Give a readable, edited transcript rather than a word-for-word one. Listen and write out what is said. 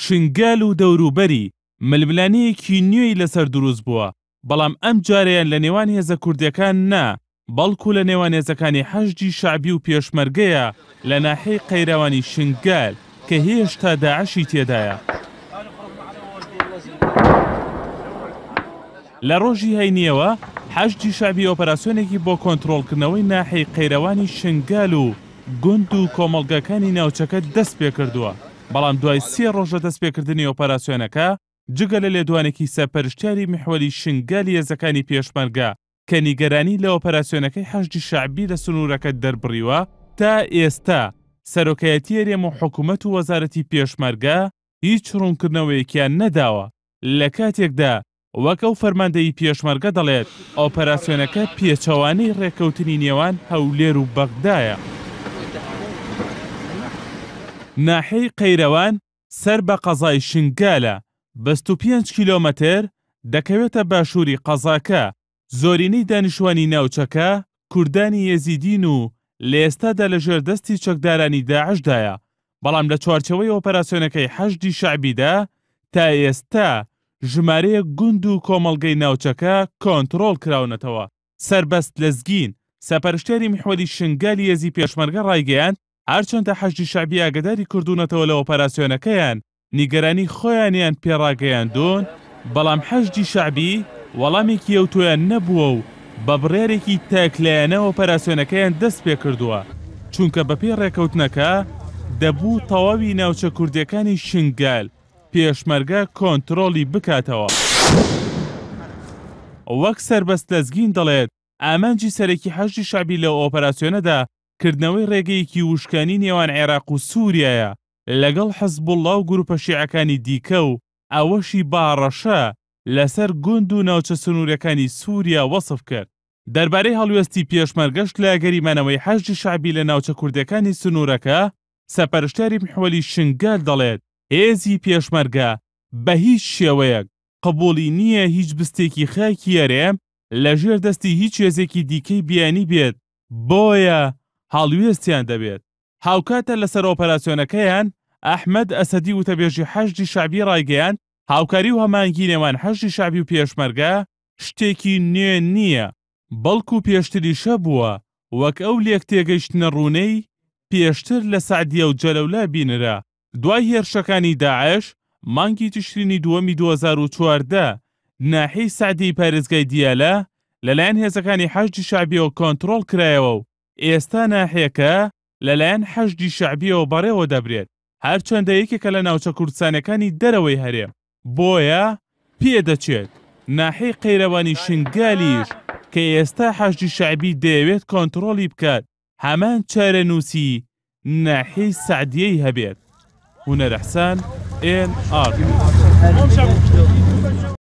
شنگال و دەوروبەری ململانەیەکی نوێی لەسەر دروست بووە، بەڵام ئەم جارەیان لە نێوان هێزە کوردیەکان نا، بەڵکو لە نێوان هێزەکانی حەشدی شەعبی و پێشمەرگەیە لە ناحیەی قەیراوانی شنگال کە هێشتا داعشی تێدایە. لە ڕۆژی هەینیەوە حەشدی شەعبی ئۆپەراسیۆنێکی بۆ کۆنتڕۆڵکردنەوەی ناحیەی قەیراوانی شنگال و گوند و کۆمەڵگەکانی ناوچەکە دەست پێ کردووە، بەڵام دوای 3 ڕۆژە دەستپێکردنی ئۆپەراسیۆنەکە جگە لە لێدوانێکی سەرپەرشتیاری میحوەلی شنگالی هێزەکانی پێشمەرگە کە نیگەرانی لە ئۆپەراسیۆنەکەی حەشدی شەعبی لە سنوورەکە دەربڕیوە، تا ئێستا سەرۆکایەتی هەرێم و حکوومەت و وەزارەتی پێشمەرگە هیچ ڕوونکردنەوەیەکیان نەداوە، لە کاتێکدا وەک ئەو فەرماندەی پێشمەرگە دەڵێت ئۆپەراسیۆنەکە پێچەوانەی ڕێکەوتنی نێوان هەولێر و بەغدایە. ناحیەی قەیرەوان سەر بە قەزای شنگالە، 25 کیلۆمەتر دەکەوێتە باشووری قەزاکە. زۆرینەی دانیشتوانی ناوچەکە کوردانی یەزیدین و لە ئێستادا لە ژێردەستی چەکدارانی داعشدایە، بەڵام لە چوارچەوەی ئۆپەراسیۆنەکەی حەشدی شەعبیدا تا ئێستا ژمارەیە گوند و کۆمەڵگەی ناوچەکە کۆنتڕۆڵ کراونەتەوە. سەربەست لەزگین سەرپەرشتیاری میحوەلی شنگالی هێزی پێشمەرگە ڕایگەیاند هەرچەندە حەشدی شەعبی ئاگاداری کردوونەتەوە لە ئۆپەراسیۆنەکەیان نیگەرانی خۆیانیان پێڕاگەیاندون، بەڵام حەشدی شەعبی وەڵامێکی ئەوتۆیان نەبووە و بە بڕێرێکی تاکلایەنە ئۆپەراسیۆنەکەیان دەست پێ کردووە، چونکە بەپێی ڕێکەوتنەکە دەبوو تەواوی ناوچە کوردیەکانی شنگال پێشمەرگە کۆنتڕۆڵی بکاتەوە. وەک سەربەست لەزگین دەڵێت ئامانجی سەرەکی حەشدی شەعبی لە ئۆپەراسیۆنەدا کردنەوەی ڕێگەیەکی وشکانی نێوان عێراق و سووریایە لەگەڵ حەزبوڵڵا و گروپە شیعەکانی دیکە و ئەوەشی باڕەشە لەسەر گوند و ناوچە سنوورەکانی سووریا وەسف کرد. دەربارەی هەڵوێستی پێشمەرگەشت لە گەریمانەوەی حەشدی شەعبی لە ناوچە کوردەکانی سنوورەکە، سەرپەرشتیاری میحوەلی شنگال دەڵێت هێزی پێشمەرگە بە هیچ شێوەیەک قبوڵی نییە هیچ بستێکی خاکی هەرێم لەژێر دەستی هیچ هێزێکی دیکەی بیانی بێت، بۆیە هەڵوێستیان دەبێت. هاوکاتە لەسەر ئۆپەراسیۆنەکەیان ئەحمەد ئەسەدی وتەبێژی حەشدی شەعبی ڕایگەیاند هاوکاری و هەمانگی نێوان حەشدی شەعبی و پێشمەرگە شتێکی نوێ نییە، بەڵکو پێشتریشە بووە، وەک ئەو لێک تێگەیشتنە ڕوونەی پێشتر لە سەعدیە و جەلەولا بینرا. دوای هێرشەکانی داعش مانگی تشرینی دووەمی 2014 ناحیەی سەعدیەی پارێزگای دیالە لەلایەن هێزەکانی حەشدی شەعبیەوە کۆنتڕۆڵ کرایەوە و ئێستا ناحیەکە لەلایەن حەشدی شەعبیەوە بەڕێوە دەبرێت، هەرچەندە یەکێکە لە ناوچە کوردستانەکانی دەرەوەی هەرێم، بۆیە پێدەچێت ناحیەی قەیرەوانی شنگالیش کە ئێستا حەشدی شەعبی دەیەوێت کۆنتڕۆڵی بکات هەمان چارەنووسی ناحیەی سەعدیەی هەبێت. هونەر ئەحسان، NR